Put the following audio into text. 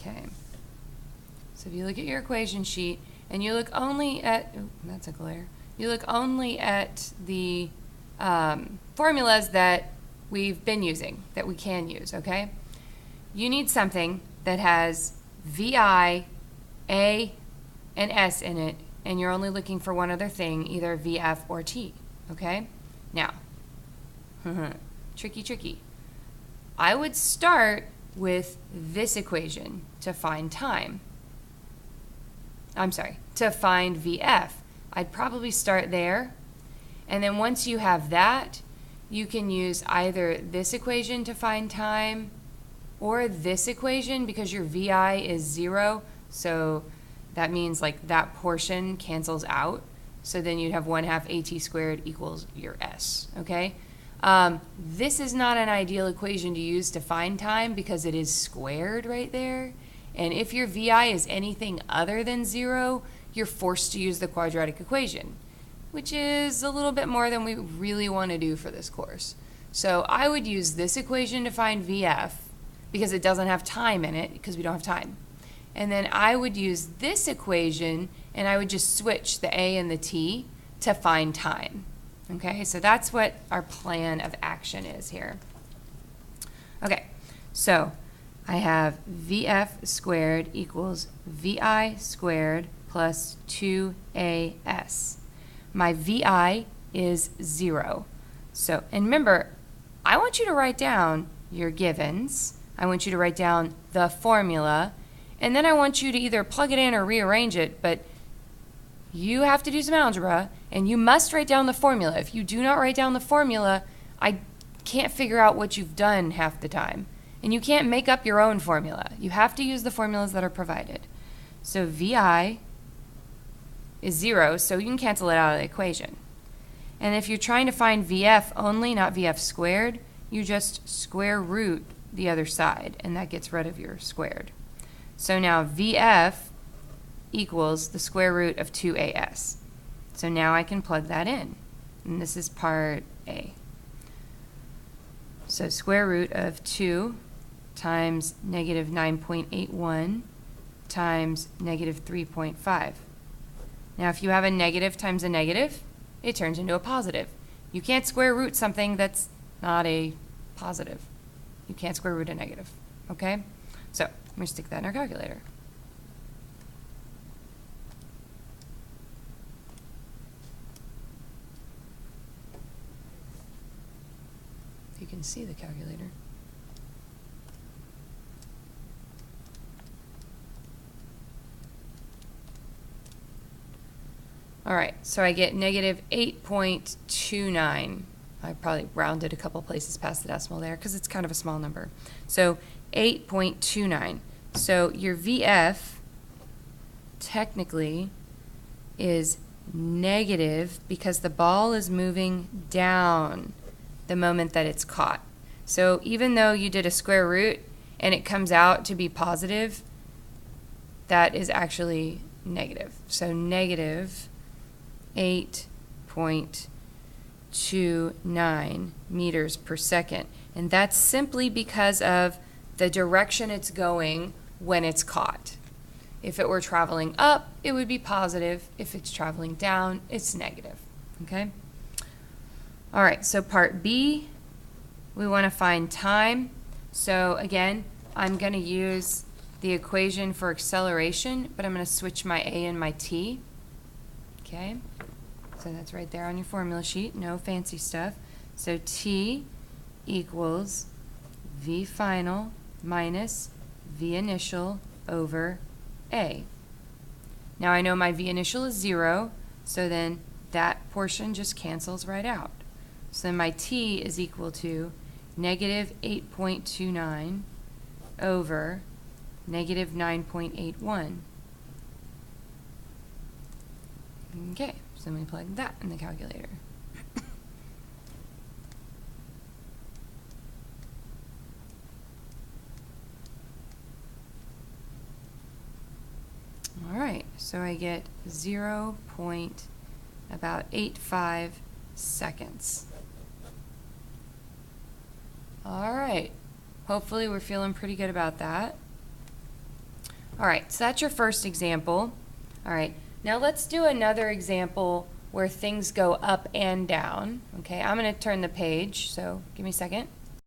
Okay. So if you look at your equation sheet and you look only at, oh, that's a glare. You look only at the formulas that we've been using, that we can use, okay? You need something that has VI, A, and S in it, and you're only looking for one other thing, either VF or T, okay? Now, tricky. I would start with this equation to find time. I'm sorry, to find VF. I'd probably start there, and then once you have that, you can use either this equation to find time or this equation, because your VI is 0, so that means like that portion cancels out. So then you'd have 1/2 AT squared equals your S, okay? This is not an ideal equation to use to find time because it is squared right there. And if your VI is anything other than 0, you're forced to use the quadratic equation, which is a little bit more than we really want to do for this course. So I would use this equation to find VF because it doesn't have time in it, because we don't have time. And then I would use this equation and I would just switch the A and the T to find time. Okay, so that's what our plan of action is here. Okay, so I have VF squared equals VI squared plus 2AS. My VI is 0. So, and remember, I want you to write down your givens. I want you to write down the formula, and then I want you to either plug it in or rearrange it, but you have to do some algebra, and you must write down the formula. If you do not write down the formula, I can't figure out what you've done half the time. And you can't make up your own formula. You have to use the formulas that are provided. So VI is 0, so you can cancel it out of the equation. And if you're trying to find VF only, not VF squared, you just square root the other side, and that gets rid of your squared. So now VF equals the square root of 2AS. So now I can plug that in, and this is part A. So square root of 2 times negative 9.81 times negative 3.5. Now if you have a negative times a negative, it turns into a positive. You can't square root something that's not a positive. You can't square root a negative, okay? So I'm going to stick that in our calculator. You can see the calculator. All right, so I get negative 8.29. I probably rounded a couple places past the decimal there because it's kind of a small number. So 8.29. So your VF technically is negative because the ball is moving down the moment that it's caught. So even though you did a square root and it comes out to be positive, that is actually negative. So negative 8.29 meters per second. And that's simply because of the direction it's going when it's caught. If it were traveling up, it would be positive. If it's traveling down, it's negative. Okay? All right, so part B, we want to find time. So again, I'm going to use the equation for acceleration, but I'm going to switch my A and my T. Okay? So that's right there on your formula sheet, no fancy stuff. So T equals V final minus V initial over A. Now I know my V initial is 0, so then that portion just cancels right out. So then my T is equal to negative 8.29 over negative 9.81. Okay, so let me plug that in the calculator. All right, so I get 0.85 seconds. All right, hopefully we're feeling pretty good about that. All right, so that's your first example. All right, now let's do another example where things go up and down. Okay, I'm going to turn the page, so give me a second.